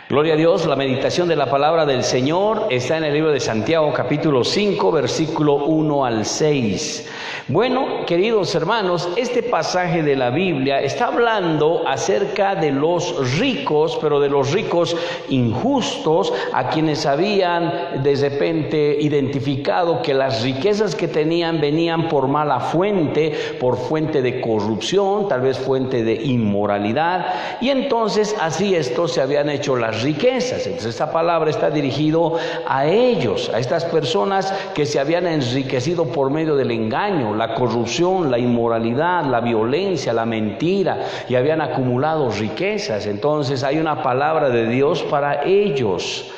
Gloria a Dios, la meditación de la palabra del Señor está en el libro de Santiago, capítulo 5, versículo 1 al 6. Bueno, queridos hermanos, este pasaje de la Biblia está hablando acerca de los ricos, pero de los ricos injustos, a quienes habían de repente identificado que las riquezas que tenían venían por mala fuente, por fuente de corrupción, tal vez fuente de inmoralidad, y entonces así estos se habían hecho las riquezas. Entonces esta palabra está dirigido a ellos, a estas personas que se habían enriquecido por medio del engaño, la corrupción, la inmoralidad, la violencia, la mentira, y habían acumulado riquezas. Entonces hay una palabra de Dios para ellos.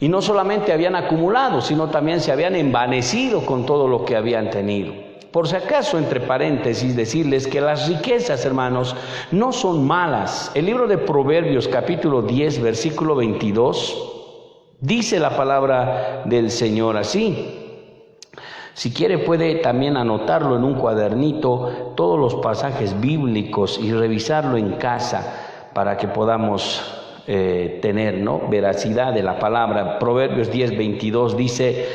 Y no solamente habían acumulado, sino también se habían envanecido con todo lo que habían tenido. Por si acaso, entre paréntesis, decirles que las riquezas, hermanos, no son malas. El libro de Proverbios, capítulo 10, versículo 22, dice la palabra del Señor así. Si quiere puede también anotarlo en un cuadernito, todos los pasajes bíblicos, y revisarlo en casa para que podamos tener, veracidad de la palabra. Proverbios 10, 22 dice: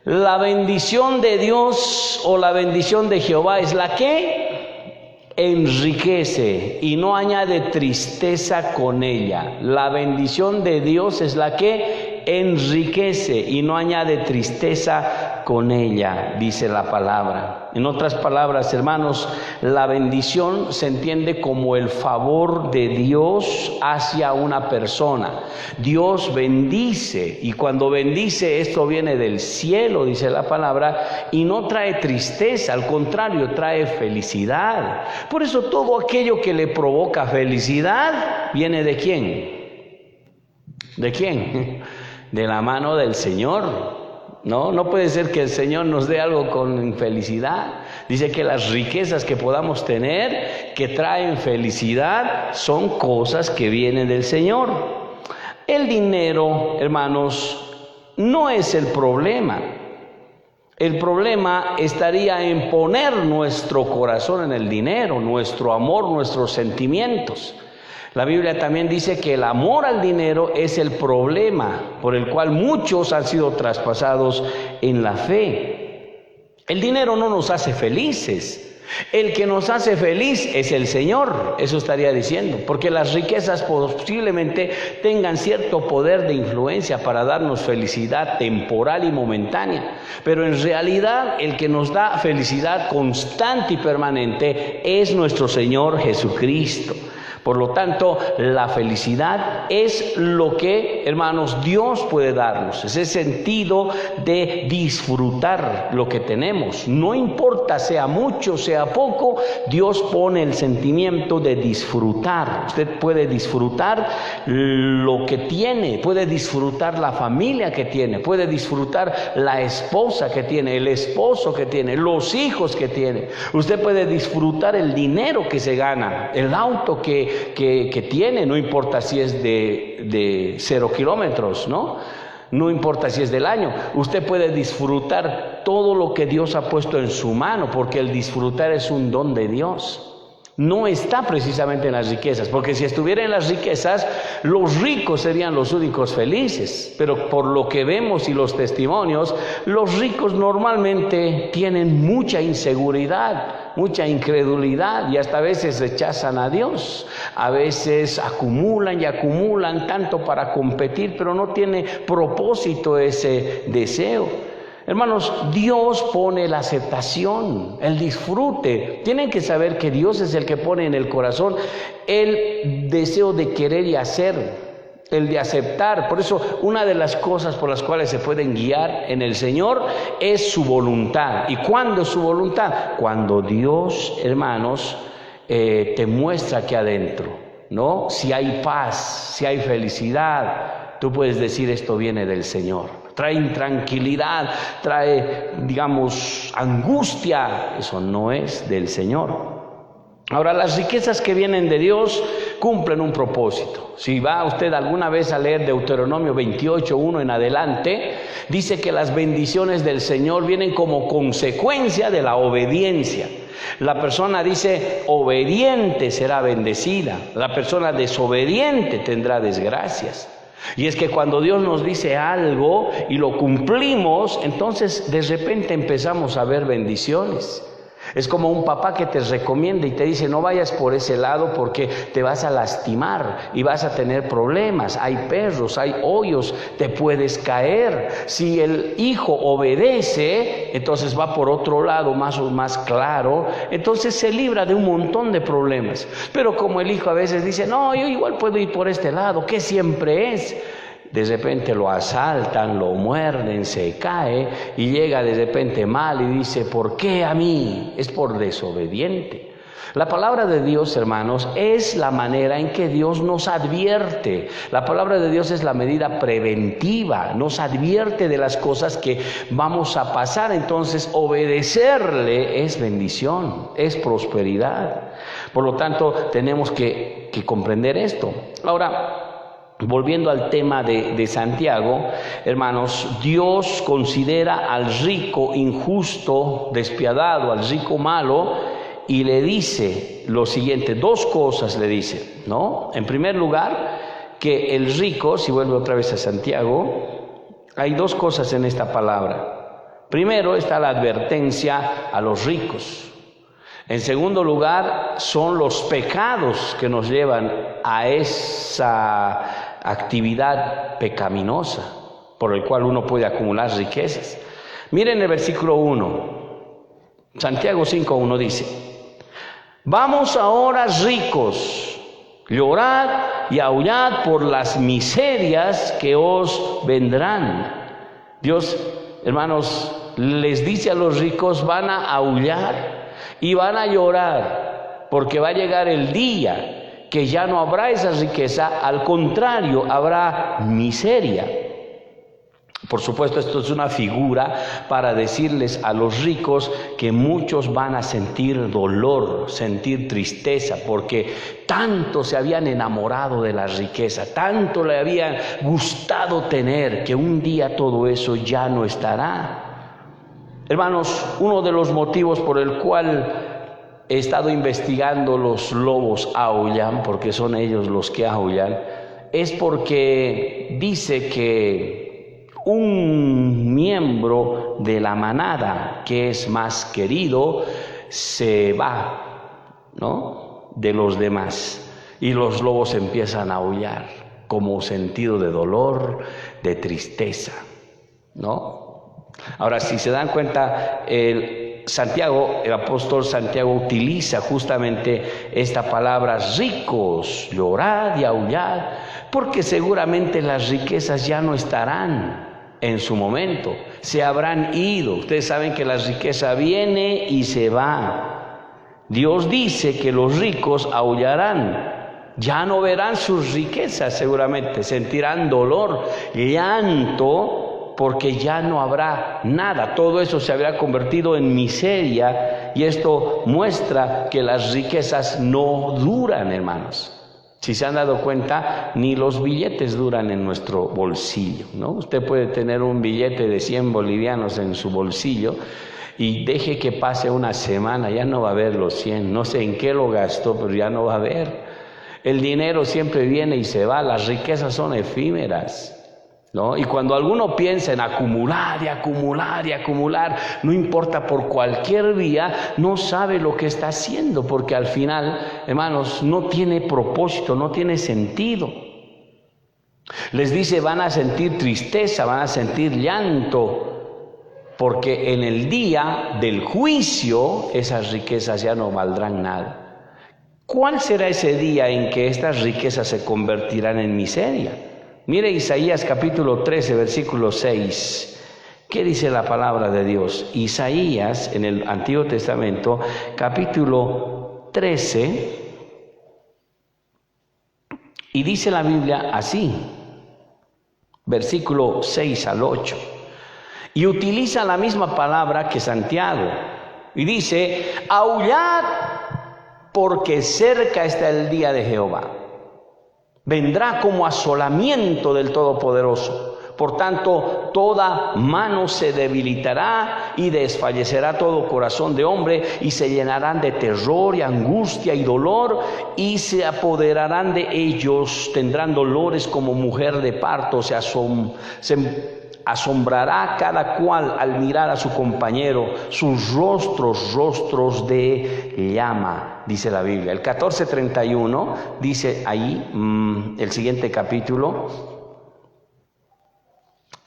la bendición de Dios o la bendición de Jehová es la que enriquece y no añade tristeza con ella. La bendición de Dios es la que enriquece y no añade tristeza con ella, dice la palabra. En otras palabras, hermanos, la bendición se entiende como el favor de Dios hacia una persona. Dios bendice, y cuando bendice, esto viene del cielo, dice la palabra, y no trae tristeza, al contrario, trae felicidad. Por eso todo aquello que le provoca felicidad, ¿viene de quién? ¿De quién? De la mano del Señor. No puede ser que el Señor nos dé algo con infelicidad. Dice que las riquezas que podamos tener, que traen felicidad, son cosas que vienen del Señor. El dinero, hermanos, no es el problema. El problema estaría en poner nuestro corazón en el dinero, nuestro amor, nuestros sentimientos. La Biblia también dice que el amor al dinero es el problema por el cual muchos han sido traspasados en la fe. El dinero no nos hace felices. El que nos hace feliz es el Señor, eso estaría diciendo, porque las riquezas posiblemente tengan cierto poder de influencia para darnos felicidad temporal y momentánea, pero en realidad el que nos da felicidad constante y permanente es nuestro Señor Jesucristo. Por lo tanto, la felicidad es lo que, hermanos, Dios puede darnos, ese sentido de disfrutar lo que tenemos. No importa sea mucho, sea poco, Dios pone el sentimiento de disfrutar. Usted puede disfrutar lo que tiene, puede disfrutar la familia que tiene, puede disfrutar la esposa que tiene, el esposo que tiene, los hijos que tiene. Usted puede disfrutar el dinero que se gana, el auto que tiene, no importa si es de 0 kilómetros, no importa si es del año. Usted puede disfrutar todo lo que Dios ha puesto en su mano, porque el disfrutar es un don de Dios. No está precisamente en las riquezas, porque si estuviera en las riquezas, los ricos serían los únicos felices. Pero por lo que vemos y los testimonios, los ricos normalmente tienen mucha inseguridad, mucha incredulidad, y hasta a veces rechazan a Dios. A veces acumulan y acumulan tanto para competir, pero no tiene propósito ese deseo. Hermanos, Dios pone la aceptación, el disfrute. Tienen que saber que Dios es el que pone en el corazón el deseo de querer y hacer, el de aceptar. Por eso, una de las cosas por las cuales se pueden guiar en el Señor es su voluntad. ¿Y cuándo es su voluntad? Cuando Dios, hermanos, te muestra aquí adentro, si hay paz, si hay felicidad, tú puedes decir: esto viene del Señor. Trae intranquilidad, trae, angustia. Eso no es del Señor. Ahora, las riquezas que vienen de Dios cumplen un propósito. Si va usted alguna vez a leer Deuteronomio 28:1 en adelante, dice que las bendiciones del Señor vienen como consecuencia de la obediencia. La persona dice obediente será bendecida, la persona desobediente tendrá desgracias. Y es que cuando Dios nos dice algo y lo cumplimos, entonces de repente empezamos a ver bendiciones. Es como un papá que te recomienda y te dice: no vayas por ese lado porque te vas a lastimar y vas a tener problemas. Hay perros, hay hoyos, te puedes caer. Si el hijo obedece, entonces va por otro lado más claro, entonces se libra de un montón de problemas. Pero como el hijo a veces dice: no, yo igual puedo ir por este lado, que siempre es. De repente lo asaltan, lo muerden, se cae y llega de repente mal y dice: ¿por qué a mí? Es por desobediente. La palabra de Dios, hermanos, es la manera en que Dios nos advierte. La palabra de Dios es la medida preventiva, nos advierte de las cosas que vamos a pasar. Entonces, obedecerle es bendición, es prosperidad. Por lo tanto, tenemos que comprender esto. Ahora, volviendo al tema de Santiago, hermanos, Dios considera al rico injusto, despiadado, al rico malo, y le dice lo siguiente, dos cosas le dice, ¿no? En primer lugar, que el rico, si vuelvo otra vez a Santiago, hay dos cosas en esta palabra. Primero está la advertencia a los ricos. En segundo lugar, son los pecados que nos llevan a esa actividad pecaminosa por el cual uno puede acumular riquezas. Miren el versículo 1, Santiago 5:1 dice: vamos ahora, ricos, llorad y aullad por las miserias que os vendrán. Dios, hermanos, les dice a los ricos: van a aullar y van a llorar, porque va a llegar el día que ya no habrá esa riqueza, al contrario, habrá miseria. Por supuesto, esto es una figura para decirles a los ricos que muchos van a sentir dolor, sentir tristeza, porque tanto se habían enamorado de la riqueza, tanto le habían gustado tener, que un día todo eso ya no estará. Hermanos, uno de los motivos por el cual he estado investigando los lobos aullan, porque son ellos los que aullan, es porque dice que un miembro de la manada que es más querido se va, ¿no?, de los demás, y los lobos empiezan a aullar como sentido de dolor, de tristeza, ¿no? Ahora, si se dan cuenta, el apóstol Santiago utiliza justamente esta palabra ricos, llorad y aullad, porque seguramente las riquezas ya no estarán en su momento, se habrán ido. Ustedes saben que la riqueza viene y se va. Dios dice que los ricos aullarán, ya no verán sus riquezas seguramente, sentirán dolor, llanto, porque ya no habrá nada. Todo eso se habrá convertido en miseria, y esto muestra que las riquezas no duran, hermanos. Si se han dado cuenta, ni los billetes duran en nuestro bolsillo, ¿no? Usted puede tener un billete de 100 bolivianos en su bolsillo y deje que pase una semana, ya no va a haber los 100, no sé en qué lo gastó, pero ya no va a haber. El dinero siempre viene y se va, las riquezas son efímeras, ¿no? Y cuando alguno piensa en acumular y acumular y acumular, no importa por cualquier vía, no sabe lo que está haciendo, porque al final, hermanos, no tiene propósito, no tiene sentido. Les dice: van a sentir tristeza, van a sentir llanto, porque en el día del juicio esas riquezas ya no valdrán nada. ¿Cuál será ese día en que estas riquezas se convertirán en miseria? Mire Isaías capítulo 13, versículo 6. ¿Qué dice la palabra de Dios? Isaías, en el Antiguo Testamento, capítulo 13, y dice la Biblia así, versículo 6 al 8. Y utiliza la misma palabra que Santiago, y dice: aullad, porque cerca está el día de Jehová. Vendrá como asolamiento del Todopoderoso, Por tanto, toda mano se debilitará y desfallecerá todo corazón de hombre, y se llenarán de terror y angustia y dolor, y se apoderarán de ellos. Tendrán dolores como mujer de parto, se asombrará cada cual al mirar a su compañero, sus rostros de llama, dice la Biblia. El 14:31 dice ahí, el siguiente capítulo,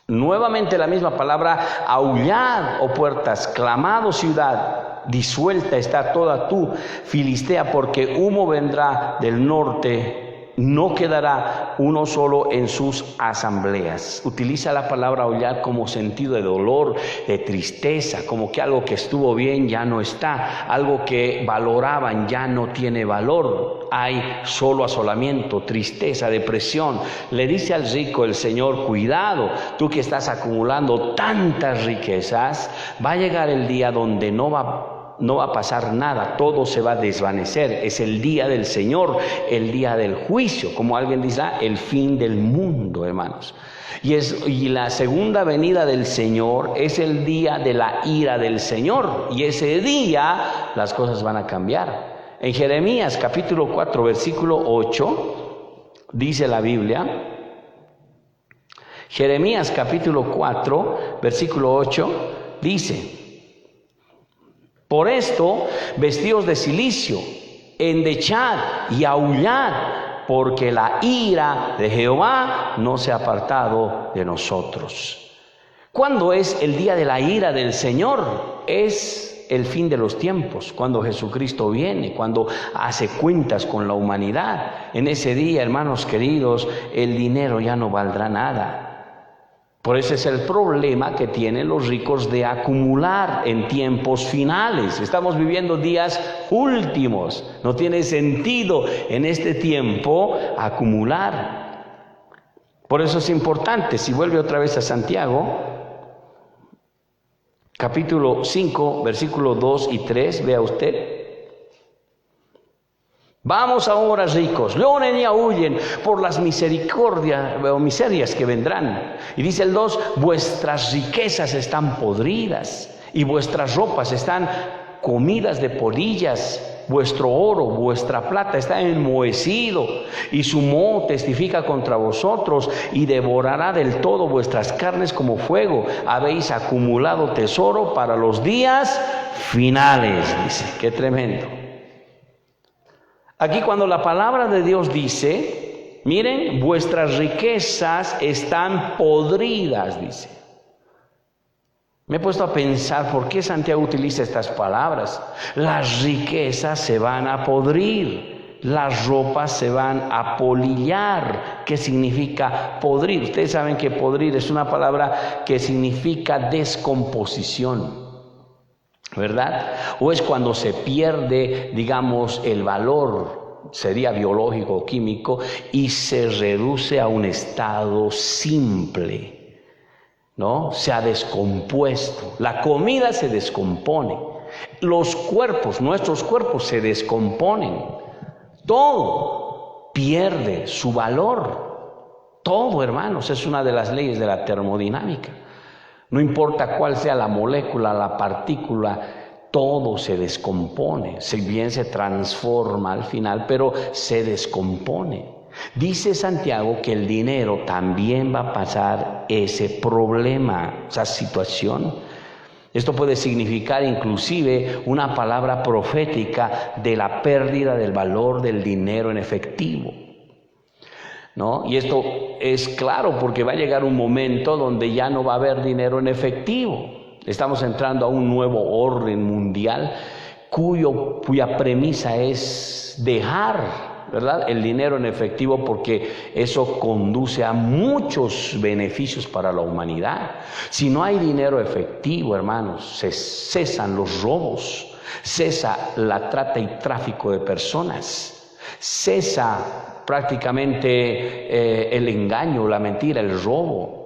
nuevamente la misma palabra: aullad, oh puertas, clamad, oh ciudad, disuelta está toda tú, Filistea, porque humo vendrá del norte, no quedará uno solo en sus asambleas. Utiliza la palabra aullar como sentido de dolor, de tristeza, como que algo que estuvo bien ya no está, algo que valoraban ya no tiene valor. Hay solo asolamiento, tristeza, depresión. Le dice al rico el Señor: cuidado, tú que estás acumulando tantas riquezas, va a llegar el día donde no va a pasar nada, todo se va a desvanecer. Es el día del Señor, el día del juicio, como alguien dice, el fin del mundo, hermanos. Y la segunda venida del Señor es el día de la ira del Señor, y ese día las cosas van a cambiar. En Jeremías capítulo 4 versículo 8 dice la Biblia, Jeremías capítulo 4 versículo 8 dice: por esto, vestíos de cilicio, endechad y aullad, porque la ira de Jehová no se ha apartado de nosotros. ¿Cuándo es el día de la ira del Señor? Es el fin de los tiempos, cuando Jesucristo viene, cuando hace cuentas con la humanidad. En ese día, hermanos queridos, el dinero ya no valdrá nada. Por eso es el problema que tienen los ricos de acumular en tiempos finales. Estamos viviendo días últimos. No tiene sentido en este tiempo acumular. Por eso es importante, si vuelve otra vez a Santiago, capítulo 5, versículos 2 y 3, vea usted. Vamos ahora, ricos, lloren y aúllen por las miserias que vendrán. Y dice el 2, vuestras riquezas están podridas y vuestras ropas están comidas de polillas. Vuestro oro, vuestra plata está enmohecido, y su moho testifica contra vosotros, y devorará del todo vuestras carnes como fuego. Habéis acumulado tesoro para los días finales, dice. Qué tremendo. Aquí cuando la palabra de Dios dice, miren, vuestras riquezas están podridas, dice. Me he puesto a pensar por qué Santiago utiliza estas palabras. Las riquezas se van a podrir, las ropas se van a polillar. ¿Qué significa podrir? Ustedes saben que podrir es una palabra que significa descomposición, ¿verdad? O es cuando se pierde, digamos, el valor, sería biológico o químico, y se reduce a un estado simple, ¿no? Se ha descompuesto. La comida se descompone. Los cuerpos, nuestros cuerpos se descomponen. Todo pierde su valor. Todo, hermanos, es una de las leyes de la termodinámica. No importa cuál sea la molécula, la partícula, todo se descompone. Si bien se transforma al final, pero se descompone. Dice Santiago que el dinero también va a pasar ese problema, esa situación. Esto puede significar inclusive una palabra profética de la pérdida del valor del dinero en efectivo, ¿no? Y esto es claro porque va a llegar un momento donde ya no va a haber dinero en efectivo. Estamos entrando a un nuevo orden mundial cuya premisa es dejar, ¿verdad?, el dinero en efectivo, porque eso conduce a muchos beneficios para la humanidad. Si no hay dinero efectivo, hermanos, se cesan los robos, cesa la trata y tráfico de personas, cesa prácticamente el engaño, la mentira, el robo.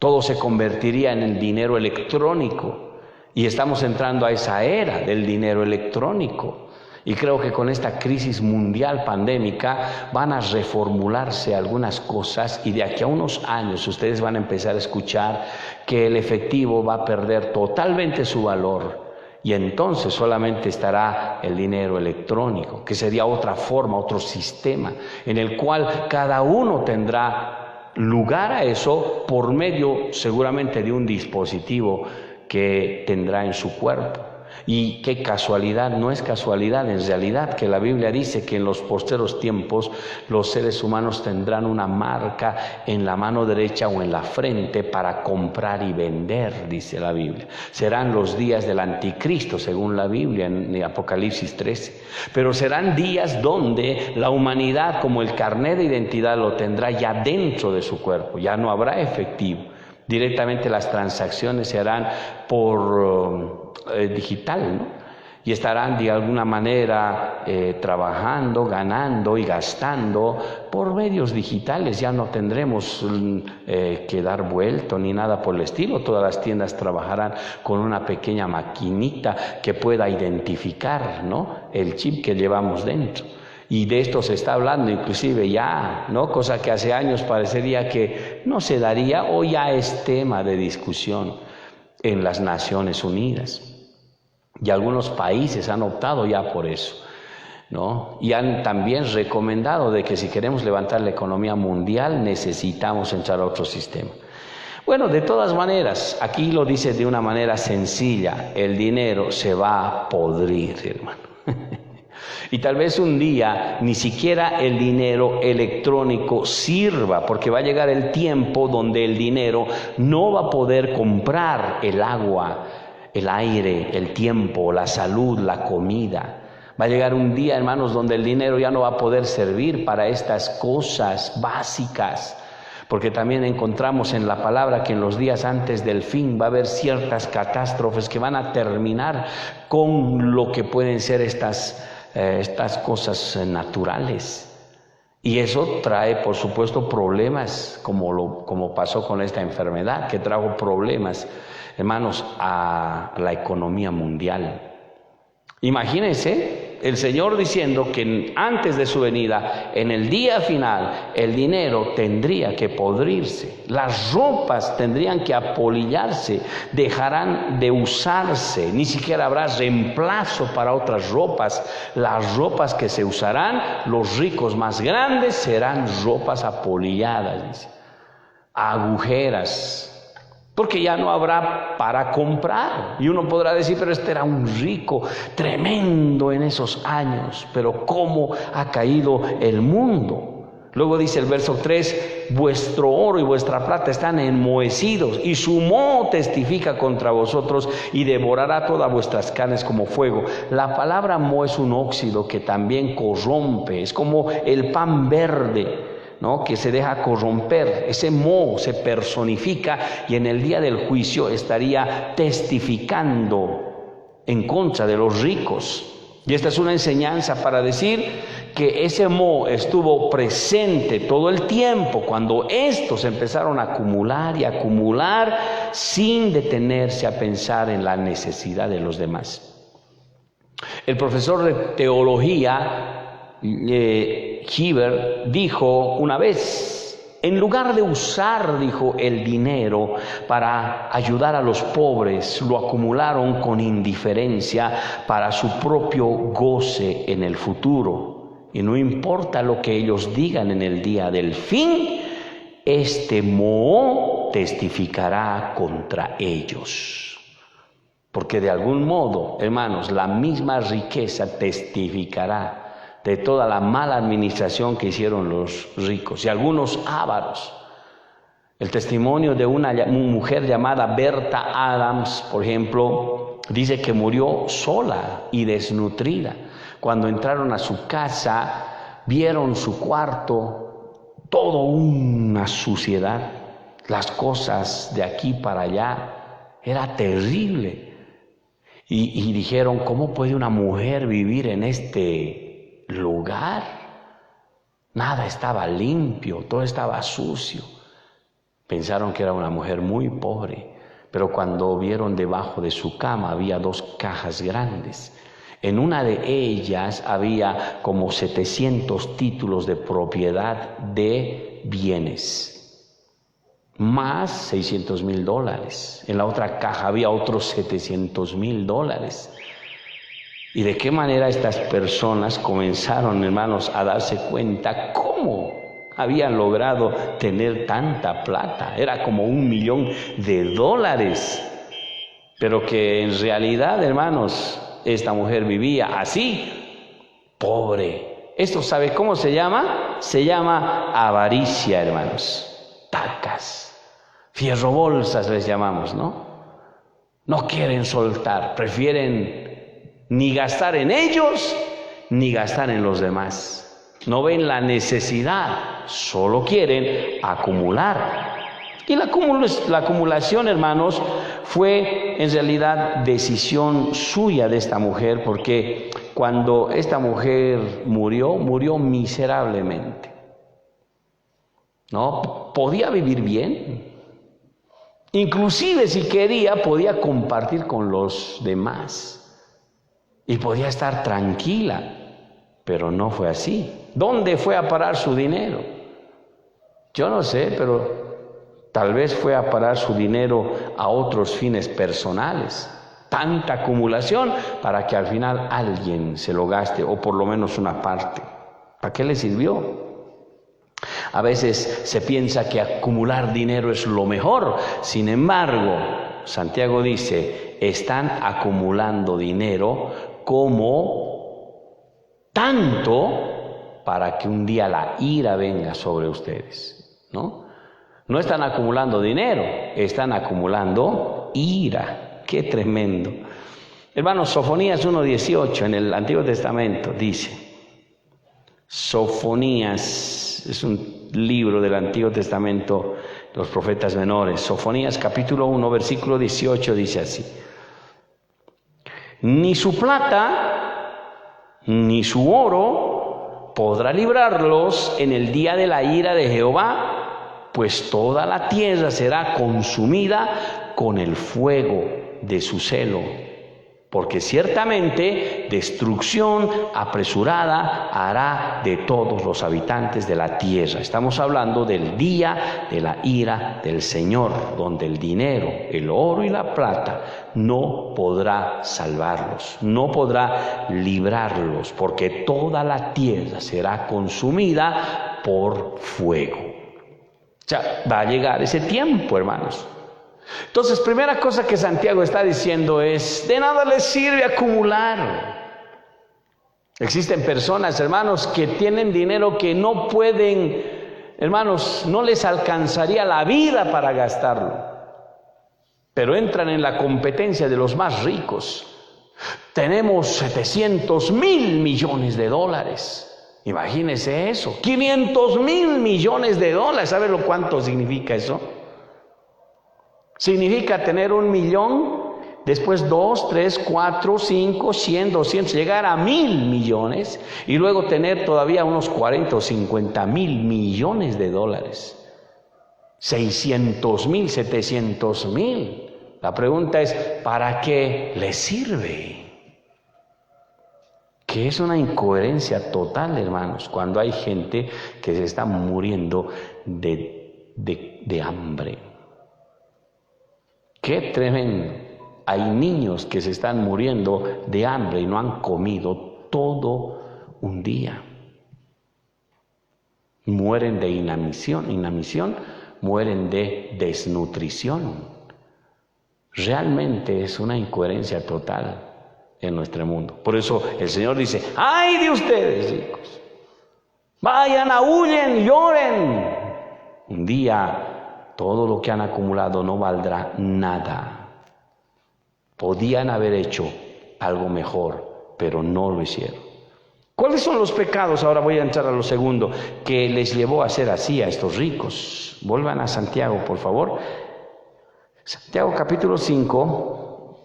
Todo se convertiría en el dinero electrónico, y estamos entrando a esa era del dinero electrónico. Y creo que con esta crisis mundial pandémica van a reformularse algunas cosas y de aquí a unos años ustedes van a empezar a escuchar que el efectivo va a perder totalmente su valor y entonces solamente estará el dinero electrónico, que sería otra forma, otro sistema en el cual cada uno tendrá lugar a eso por medio seguramente de un dispositivo que tendrá en su cuerpo. Y qué casualidad, no es casualidad en realidad que la Biblia dice que en los posteros tiempos los seres humanos tendrán una marca en la mano derecha o en la frente para comprar y vender, dice la Biblia. Serán los días del anticristo, según la Biblia en Apocalipsis 13. Pero serán días donde la humanidad, como el carnet de identidad, lo tendrá ya dentro de su cuerpo, ya no habrá efectivo. Directamente las transacciones se harán por digital, ¿no? Y estarán de alguna manera trabajando, ganando y gastando por medios digitales. Ya no tendremos que dar vuelto ni nada por el estilo. Todas las tiendas trabajarán con una pequeña maquinita que pueda identificar, ¿no?, el chip que llevamos dentro. Y de esto se está hablando inclusive ya, ¿no?, cosa que hace años parecería que no se daría o ya es tema de discusión en las Naciones Unidas. Y algunos países han optado ya por eso, ¿no? Y han también recomendado de que si queremos levantar la economía mundial necesitamos entrar a otro sistema. Bueno, de todas maneras, aquí lo dice de una manera sencilla: el dinero se va a podrir, hermano. Y tal vez un día ni siquiera el dinero electrónico sirva, porque va a llegar el tiempo donde el dinero no va a poder comprar el agua, el aire, el tiempo, la salud, la comida. Va a llegar un día, hermanos, donde el dinero ya no va a poder servir para estas cosas básicas. Porque también encontramos en la palabra que en los días antes del fin va a haber ciertas catástrofes que van a terminar con lo que pueden ser estas cosas naturales. Y eso trae, por supuesto, problemas, como pasó con esta enfermedad, que trajo problemas, hermanos, a la economía mundial. Imagínense el Señor diciendo que antes de su venida, en el día final, el dinero tendría que podrirse, las ropas tendrían que apolillarse, dejarán de usarse, ni siquiera habrá reemplazo para otras ropas. Las ropas que se usarán, los ricos más grandes, serán ropas apolilladas, dice, agujeras, porque ya no habrá para comprar. Y uno podrá decir, pero este era un rico tremendo en esos años, pero ¿cómo ha caído el mundo? Luego dice el verso 3, vuestro oro y vuestra plata están enmohecidos, y su moho testifica contra vosotros, y devorará todas vuestras carnes como fuego. La palabra moho es un óxido que también corrompe, es como el pan verde, ¿no?, que se deja corromper. Ese moho se personifica y en el día del juicio estaría testificando en contra de los ricos. Y esta es una enseñanza para decir que ese moho estuvo presente todo el tiempo cuando estos empezaron a acumular y acumular sin detenerse a pensar en la necesidad de los demás. El profesor de teología Hibbert dijo una vez, en lugar de usar, dijo, el dinero para ayudar a los pobres, lo acumularon con indiferencia para su propio goce en el futuro. Y no importa lo que ellos digan en el día del fin, este moho testificará contra ellos. Porque de algún modo, hermanos, la misma riqueza testificará de toda la mala administración que hicieron los ricos y algunos ávaros. El testimonio de una mujer llamada Berta Adams, por ejemplo, dice que murió sola y desnutrida. Cuando entraron a su casa, vieron su cuarto, todo una suciedad, las cosas de aquí para allá, era terrible. Y dijeron, ¿cómo puede una mujer vivir en este lugar? Nada estaba limpio, todo estaba sucio. Pensaron que era una mujer muy pobre, pero cuando vieron debajo de su cama había 2 cajas grandes. En una de ellas había como 700 títulos de propiedad de bienes, más $600,000. En la otra caja había otros $700,000. ¿Y de qué manera estas personas comenzaron, hermanos, a darse cuenta cómo habían logrado tener tanta plata? Era como $1,000,000, pero que en realidad, hermanos, esta mujer vivía así, pobre. ¿Esto sabe cómo se llama? Se llama avaricia, hermanos. Tacas, fierrobolsas les llamamos, ¿no? No quieren soltar, prefieren ni gastar en ellos, ni gastar en los demás. No ven la necesidad, solo quieren acumular. Y la acumulación, hermanos, fue en realidad decisión suya de esta mujer, porque cuando esta mujer murió miserablemente. ¿No? Podía vivir bien. Inclusive si quería, podía compartir con los demás. Y podía estar tranquila, pero no fue así. ¿Dónde fue a parar su dinero? Yo no sé, pero tal vez fue a parar su dinero a otros fines personales. Tanta acumulación para que al final alguien se lo gaste, o por lo menos una parte. ¿Para qué le sirvió? A veces se piensa que acumular dinero es lo mejor. Sin embargo, Santiago dice, están acumulando dinero como tanto para que un día la ira venga sobre ustedes, ¿no? No están acumulando dinero, están acumulando ira. ¡Qué tremendo! Hermanos, Sofonías 1:18 en el Antiguo Testamento dice, Sofonías es un libro del Antiguo Testamento, los profetas menores. Sofonías capítulo 1, versículo 18 dice así: ni su plata, ni su oro podrá librarlos en el día de la ira de Jehová, pues toda la tierra será consumida con el fuego de su celo. Porque ciertamente destrucción apresurada hará de todos los habitantes de la tierra. Estamos hablando del día de la ira del Señor, donde el dinero, el oro y la plata no podrá salvarlos, no podrá librarlos, porque toda la tierra será consumida por fuego. O sea, va a llegar ese tiempo, hermanos. Entonces, primera cosa que Santiago está diciendo es, de nada les sirve acumular. Existen personas, hermanos, que tienen dinero que no pueden, hermanos, no les alcanzaría la vida para gastarlo, pero entran en la competencia de los más ricos. Tenemos 700,000 millones de dólares. Imagínense eso, 500,000 millones de dólares. ¿Sabe lo cuánto significa eso? Significa tener 1,000,000, después 2, 3, 4, 5, 100, 200, llegar a 1,000 millones y luego tener todavía unos 40 o 50,000 millones de dólares. 600,000, 700,000. La pregunta es, ¿para qué les sirve? Que es una incoherencia total, hermanos, cuando hay gente que se está muriendo de hambre. ¡Qué tremendo! Hay niños que se están muriendo de hambre y no han comido todo un día. Mueren de inanición, mueren de desnutrición. Realmente es una incoherencia total en nuestro mundo. Por eso el Señor dice, ¡ay de ustedes, ricos! Vayan, aúllen, lloren. Un día todo lo que han acumulado no valdrá nada. Podían haber hecho algo mejor, pero no lo hicieron. ¿Cuáles son los pecados? Ahora voy a entrar a lo segundo, que les llevó a ser así a estos ricos. Vuelvan a Santiago, por favor. Santiago capítulo 5.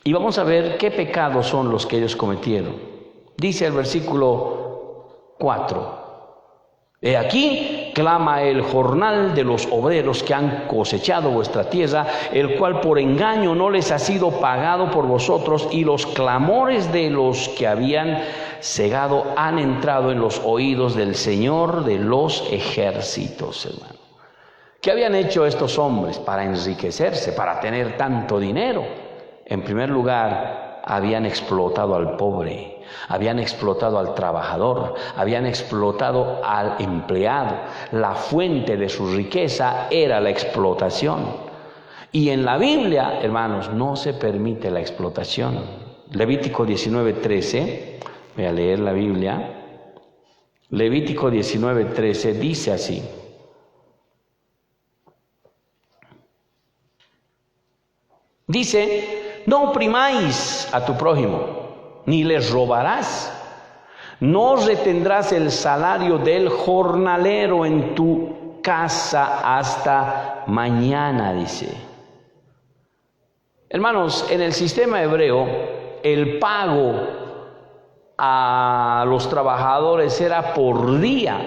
Y vamos a ver qué pecados son los que ellos cometieron. Dice el versículo 4. He aquí clama el jornal de los obreros que han cosechado vuestra tierra, el cual por engaño no les ha sido pagado por vosotros, y los clamores de los que habían segado han entrado en los oídos del Señor de los ejércitos, hermano. ¿Qué habían hecho estos hombres para enriquecerse, para tener tanto dinero? En primer lugar, habían explotado al pobre, habían explotado al trabajador, habían explotado al empleado. La fuente de su riqueza era la explotación. Y en la Biblia, hermanos, no se permite la explotación. Levítico 19:13, voy a leer la Biblia. Levítico 19:13 dice así: dice, no oprimáis a tu prójimo, ni les robarás. No retendrás el salario del jornalero en tu casa hasta mañana, dice. Hermanos, en el sistema hebreo, el pago a los trabajadores era por día.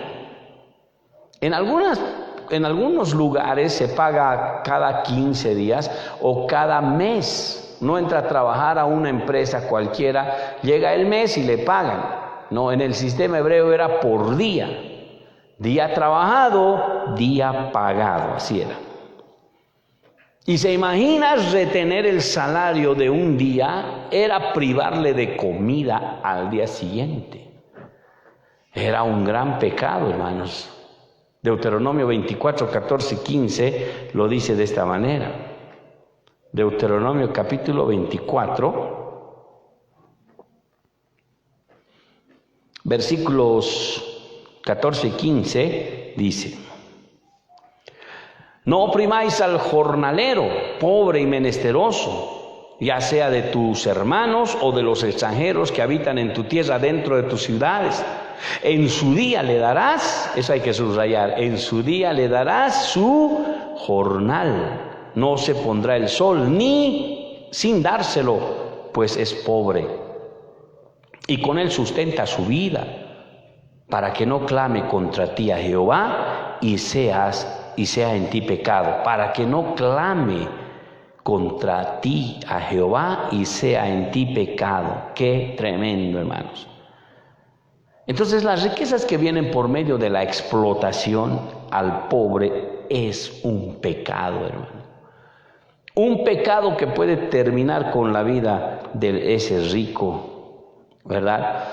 En algunos lugares se paga cada 15 días o cada mes. No entra a trabajar a una empresa cualquiera, llega el mes y le pagan. No, en el sistema hebreo era por día. Día trabajado, día pagado, así era. Y se imagina retener el salario de un día, era privarle de comida al día siguiente. Era un gran pecado, hermanos. Deuteronomio 24, 14, 15 lo dice de esta manera. Deuteronomio capítulo 24, versículos 14 y 15 dice: no oprimáis al jornalero, pobre y menesteroso, ya sea de tus hermanos o de los extranjeros que habitan en tu tierra dentro de tus ciudades. En su día le darás, eso hay que subrayar, en su día le darás su jornal. No se pondrá el sol ni sin dárselo, pues es pobre, y con él sustenta su vida, para que no clame contra ti a Jehová y sea en ti pecado, para que no clame contra ti a Jehová y sea en ti pecado. Qué tremendo, hermanos. Entonces, las riquezas que vienen por medio de la explotación al pobre es un pecado, hermano. Un pecado que puede terminar con la vida de ese rico, ¿verdad?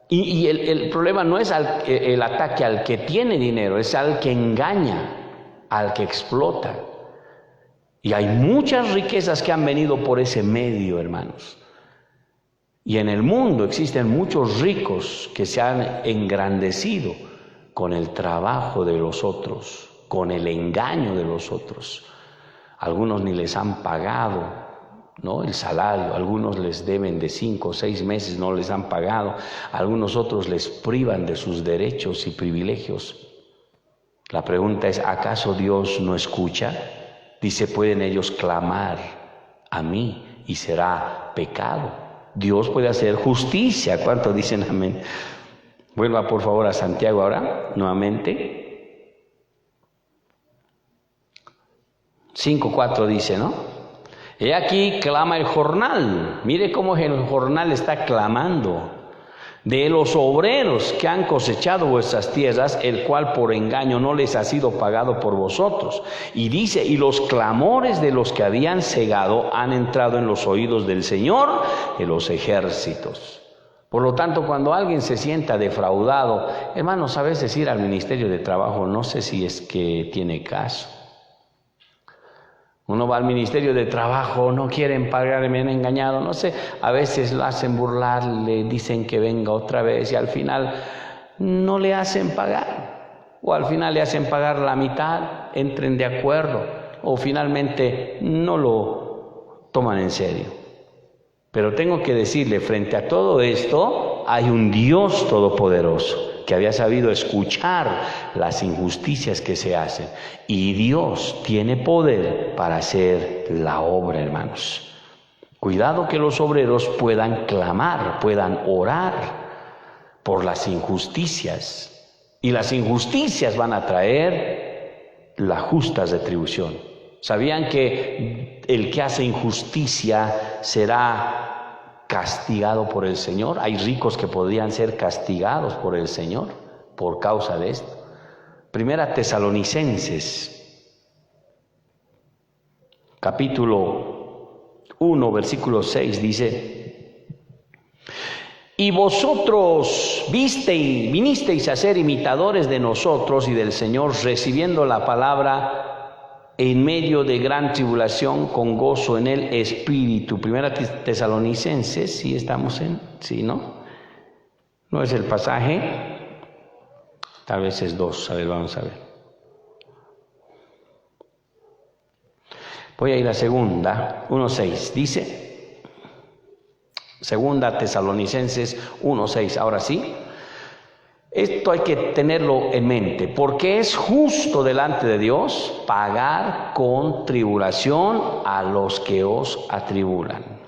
Y el problema no es el ataque al que tiene dinero, es al que engaña, al que explota. Y hay muchas riquezas que han venido por ese medio, hermanos. Y en el mundo existen muchos ricos que se han engrandecido con el trabajo de los otros, con el engaño de los otros. Algunos ni les han pagado, ¿no?, el salario, algunos les deben de 5 o 6 meses, no les han pagado, algunos otros les privan de sus derechos y privilegios. La pregunta es, ¿acaso Dios no escucha? Dice, pueden ellos clamar a mí y será pecado. Dios puede hacer justicia. ¿Cuántos dicen amén? Vuelva por favor a Santiago ahora, nuevamente. 5:4 dice, ¿no? He aquí clama el jornal. Mire cómo el jornal está clamando. De los obreros que han cosechado vuestras tierras, el cual por engaño no les ha sido pagado por vosotros. Y dice, y los clamores de los que habían segado han entrado en los oídos del Señor de los ejércitos. Por lo tanto, cuando alguien se sienta defraudado, hermanos, a veces ir al Ministerio de Trabajo, no sé si es que tiene caso. Uno va al Ministerio de Trabajo, no quieren pagar, me han engañado, no sé, a veces lo hacen burlar, le dicen que venga otra vez y al final no le hacen pagar, o al final le hacen pagar la mitad, entren de acuerdo, o finalmente no lo toman en serio. Pero tengo que decirle, frente a todo esto, hay un Dios todopoderoso que había sabido escuchar las injusticias que se hacen. Y Dios tiene poder para hacer la obra, hermanos. Cuidado que los obreros puedan clamar, puedan orar por las injusticias. Y las injusticias van a traer la justa retribución. ¿Sabían que el que hace injusticia será castigado por el Señor? Hay ricos que podrían ser castigados por el Señor por causa de esto. Primera Tesalonicenses, capítulo 1, versículo 6 dice: y vosotros vinisteis a ser imitadores de nosotros y del Señor, recibiendo la palabra en medio de gran tribulación, con gozo en el Espíritu. Primera Tesalonicenses, ¿sí estamos en? ¿Sí, no? ¿No es el pasaje? Tal vez es 2, a ver, vamos a ver. Voy a ir a segunda, 1:6, dice, segunda Tesalonicenses 1:6, ahora sí. Esto hay que tenerlo en mente, porque es justo delante de Dios pagar con tribulación a los que os atribulan.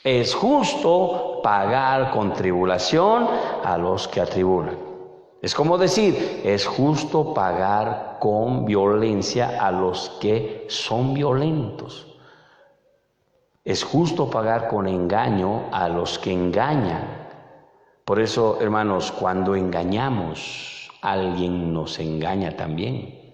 Es justo pagar con tribulación a los que atribulan. Es como decir, es justo pagar con violencia a los que son violentos. Es justo pagar con engaño a los que engañan. Por eso, hermanos, cuando engañamos, alguien nos engaña también.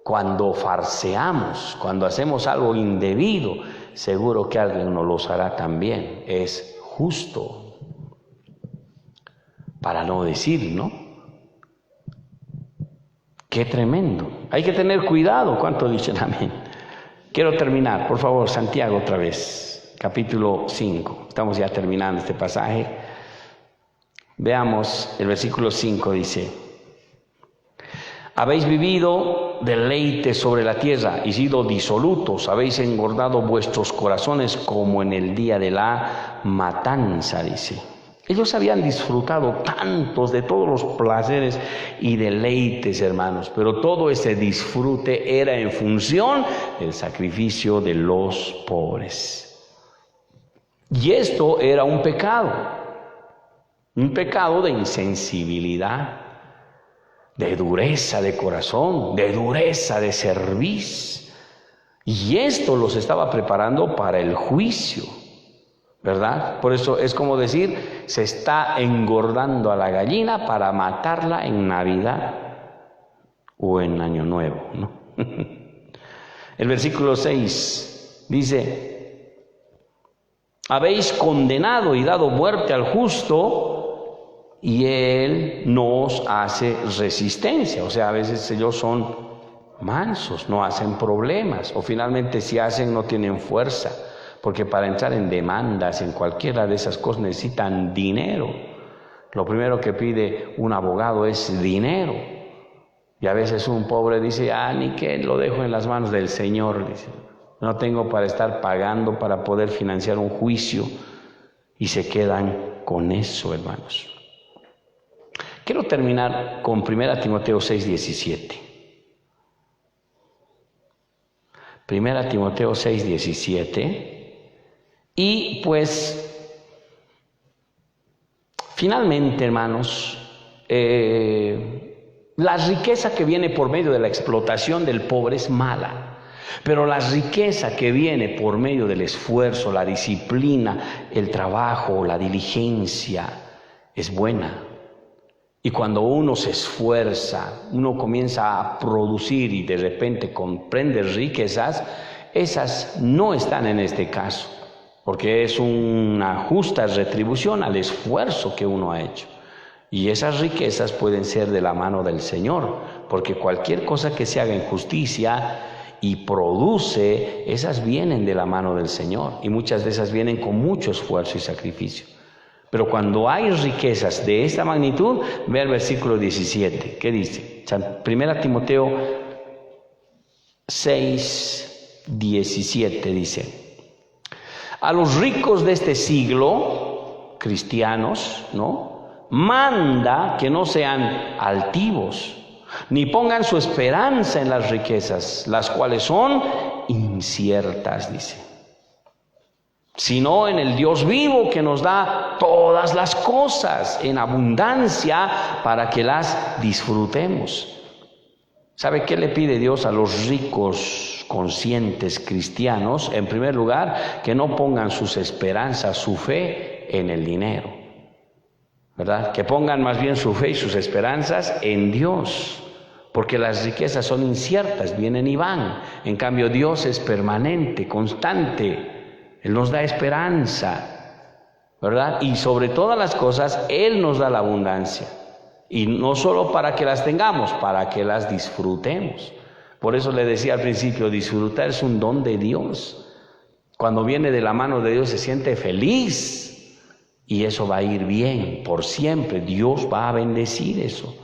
Cuando farseamos, cuando hacemos algo indebido, seguro que alguien nos lo hará también. Es justo. Para no decir, ¿no? Qué tremendo. Hay que tener cuidado. ¿Cuánto dicen amén? Quiero terminar, por favor, Santiago otra vez, capítulo 5. Estamos ya terminando este pasaje. Veamos el versículo 5, dice: habéis vivido deleite sobre la tierra y sido disolutos, habéis engordado vuestros corazones como en el día de la matanza, dice. Ellos habían disfrutado tantos de todos los placeres y deleites, hermanos, pero todo ese disfrute era en función del sacrificio de los pobres. Y esto era un pecado de insensibilidad, de dureza de corazón, de dureza de cerviz. Y esto los estaba preparando para el juicio, ¿verdad? Por eso es como decir, se está engordando a la gallina para matarla en Navidad o en Año Nuevo, ¿no? El versículo 6 dice: habéis condenado y dado muerte al justo, y él nos hace resistencia. O sea, a veces ellos son mansos, no hacen problemas, o finalmente si hacen no tienen fuerza, porque para entrar en demandas en cualquiera de esas cosas necesitan dinero. Lo primero que pide un abogado es dinero. Y a veces un pobre dice: ni que lo dejo en las manos del Señor. Dice, no tengo para estar pagando para poder financiar un juicio. Y se quedan con eso, hermanos. Quiero terminar con 1 Timoteo 6:17. 1 Timoteo 6:17. Y pues, finalmente, hermanos, la riqueza que viene por medio de la explotación del pobre es mala, pero la riqueza que viene por medio del esfuerzo, la disciplina, el trabajo, la diligencia, es buena. Y cuando uno se esfuerza, uno comienza a producir y de repente comprende riquezas, esas no están en este caso, porque es una justa retribución al esfuerzo que uno ha hecho. Y esas riquezas pueden ser de la mano del Señor, porque cualquier cosa que se haga en justicia y produce, esas vienen de la mano del Señor, y muchas de esas vienen con mucho esfuerzo y sacrificio. Pero cuando hay riquezas de esta magnitud, ve el versículo 17, ¿qué dice? 1 Timoteo 6:17 dice: a los ricos de este siglo, cristianos, ¿no?, manda que no sean altivos, ni pongan su esperanza en las riquezas, las cuales son inciertas, dice, sino en el Dios vivo que nos da toda todas las cosas en abundancia para que las disfrutemos. ¿Sabe qué le pide Dios a los ricos, conscientes cristianos? En primer lugar, que no pongan sus esperanzas, su fe en el dinero, ¿verdad? Que pongan más bien su fe y sus esperanzas en Dios, porque las riquezas son inciertas, vienen y van. En cambio, Dios es permanente, constante. Él nos da esperanza, ¿verdad? Y sobre todas las cosas, Él nos da la abundancia. Y no solo para que las tengamos, para que las disfrutemos. Por eso le decía al principio, disfrutar es un don de Dios. Cuando viene de la mano de Dios se siente feliz y eso va a ir bien por siempre. Dios va a bendecir eso.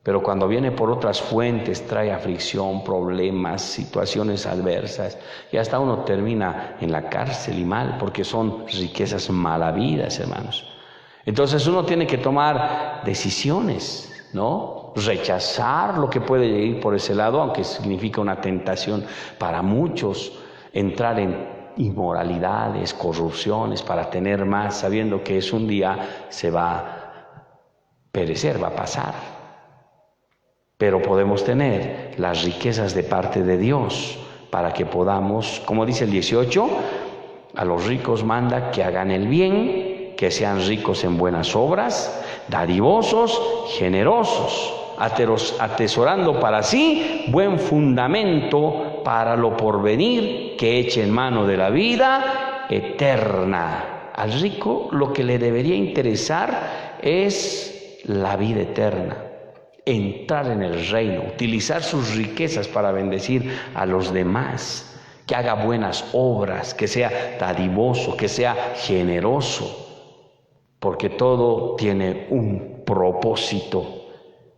Pero cuando viene por otras fuentes trae aflicción, problemas, situaciones adversas y hasta uno termina en la cárcel y mal, porque son riquezas mal habidas, hermanos. Entonces uno tiene que tomar decisiones, ¿no? Rechazar lo que puede ir por ese lado, aunque significa una tentación para muchos, entrar en inmoralidades, corrupciones para tener más, sabiendo que es un día se va a perecer, va a pasar. Pero podemos tener las riquezas de parte de Dios para que podamos, como dice el 18, a los ricos manda que hagan el bien, que sean ricos en buenas obras, dadivosos, generosos, atesorando para sí buen fundamento para lo porvenir, que eche en mano de la vida eterna. Al rico lo que le debería interesar es la vida eterna, entrar en el reino, utilizar sus riquezas para bendecir a los demás, que haga buenas obras, que sea dadivoso, que sea generoso, porque todo tiene un propósito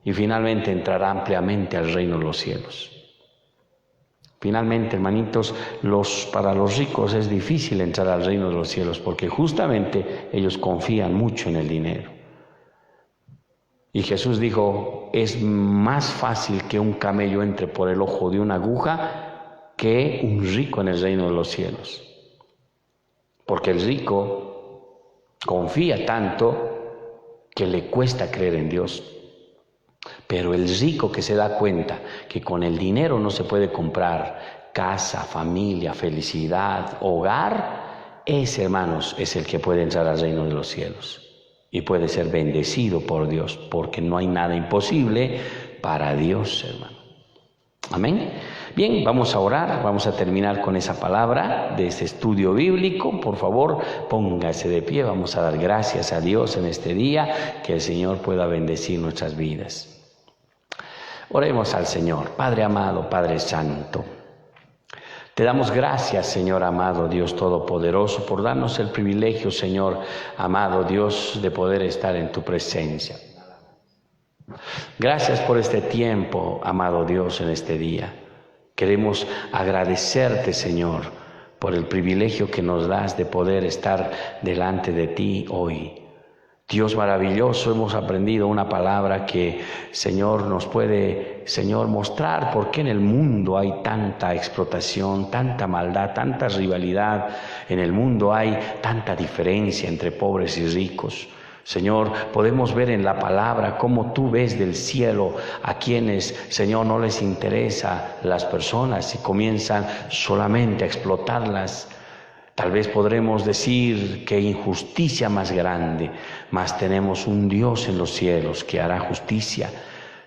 y finalmente entrará ampliamente al reino de los cielos. Finalmente, hermanitos, para los ricos es difícil entrar al reino de los cielos porque justamente ellos confían mucho en el dinero. Y Jesús dijo, es más fácil que un camello entre por el ojo de una aguja que un rico en el reino de los cielos. Porque el rico confía tanto que le cuesta creer en Dios. Pero el rico que se da cuenta que con el dinero no se puede comprar casa, familia, felicidad, hogar, ese, hermanos, es el que puede entrar al reino de los cielos y puede ser bendecido por Dios, porque no hay nada imposible para Dios, hermano. Amén. Bien, vamos a orar, vamos a terminar con esa palabra de este estudio bíblico. Por favor, póngase de pie, vamos a dar gracias a Dios en este día, que el Señor pueda bendecir nuestras vidas. Oremos al Señor. Padre amado, Padre santo, te damos gracias, Señor amado, Dios todopoderoso, por darnos el privilegio, Señor amado Dios, de poder estar en tu presencia. Gracias por este tiempo, amado Dios, en este día. Queremos agradecerte, Señor, por el privilegio que nos das de poder estar delante de ti hoy. Dios maravilloso, hemos aprendido una palabra que, Señor, nos puede, Señor, mostrar por qué en el mundo hay tanta explotación, tanta maldad, tanta rivalidad. En el mundo hay tanta diferencia entre pobres y ricos. Señor, podemos ver en la palabra cómo tú ves del cielo a quienes, Señor, no les interesa las personas y comienzan solamente a explotarlas. Tal vez podremos decir que injusticia más grande, mas tenemos un Dios en los cielos que hará justicia.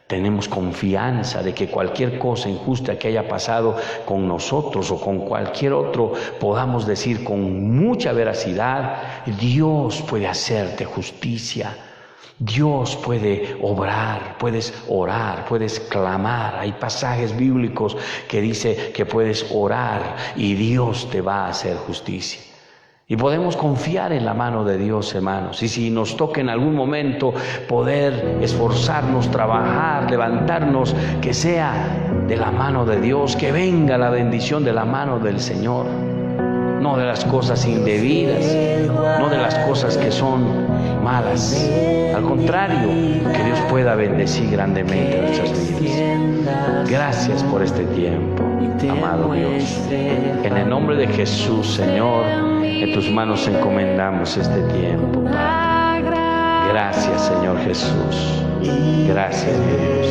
Tenemos confianza de que cualquier cosa injusta que haya pasado con nosotros o con cualquier otro, podamos decir con mucha veracidad, Dios puede hacerte justicia. Dios puede obrar, puedes orar, puedes clamar. Hay pasajes bíblicos que dice que puedes orar y Dios te va a hacer justicia. Y podemos confiar en la mano de Dios, hermanos. Y si nos toca en algún momento poder esforzarnos, trabajar, levantarnos, que sea de la mano de Dios, que venga la bendición de la mano del Señor. No de las cosas indebidas, no de las cosas que son malas. Al contrario, que Dios pueda bendecir grandemente nuestras vidas. Gracias por este tiempo, amado Dios. En el nombre de Jesús, Señor, en tus manos encomendamos este tiempo, Padre. Gracias, Señor Jesús. Gracias, Dios.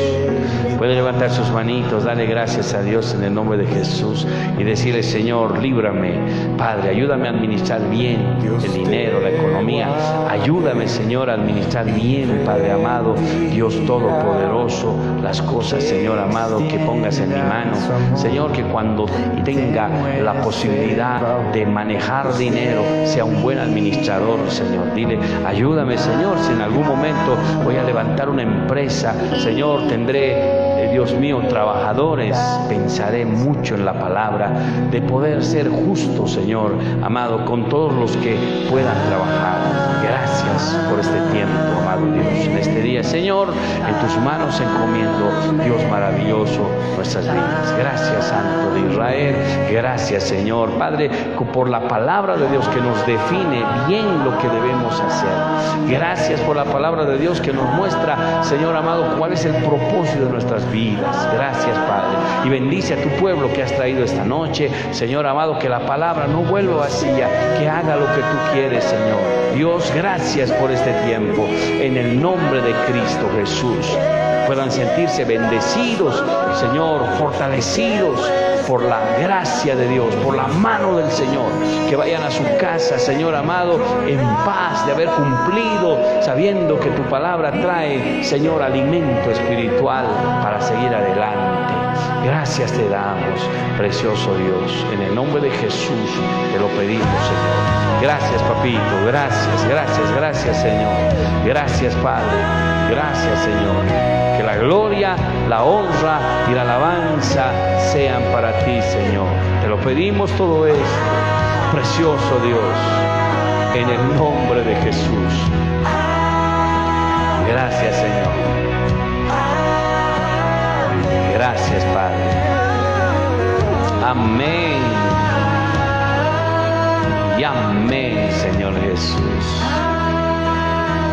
Puede levantar sus manitos, darle gracias a Dios en el nombre de Jesús y decirle: Señor, líbrame, Padre, ayúdame a administrar bien el dinero, la economía. Ayúdame, Señor, a administrar bien, Padre amado, Dios Todopoderoso, las cosas, Señor amado, que pongas en mi mano. Señor, que cuando tenga la posibilidad de manejar dinero, sea un buen administrador, Señor. Dile: ayúdame, Señor, si en algún momento voy a levantar una empresa, Señor, tendré, Dios mío, trabajadores, pensaré mucho en la palabra de poder ser justo, Señor amado, con todos los que puedan trabajar. Gracias por este tiempo, amado Dios. En este día, Señor, en tus manos encomiendo, Dios maravilloso, nuestras vidas. Gracias, Santo de Israel. Gracias, Señor, Padre, por la palabra de Dios que nos define bien lo que debemos hacer. Gracias por la palabra de Dios que nos muestra, Señor amado, cuál es el propósito de nuestras vidas. Gracias, Padre. Y bendice a tu pueblo que has traído esta noche, Señor amado, que la palabra no vuelva vacía, que haga lo que tú quieres, Señor. Dios, gracias por este tiempo. En el nombre de Cristo Jesús, puedan sentirse bendecidos, Señor, fortalecidos por la gracia de Dios, por la mano del Señor. Que vayan a su casa, Señor amado, en paz de haber cumplido, sabiendo que tu palabra trae, Señor, alimento espiritual para seguir adelante. Gracias te damos, precioso Dios. En el nombre de Jesús te lo pedimos, Señor. Gracias, papito. Gracias, Señor. Gracias, Padre. Gracias, Señor. Que la gloria, la honra y la alabanza sean para ti, Señor. Te lo pedimos todo esto, precioso Dios, en el nombre de Jesús. Gracias, Señor. Gracias, Padre. Amén. Y amén, Señor Jesús.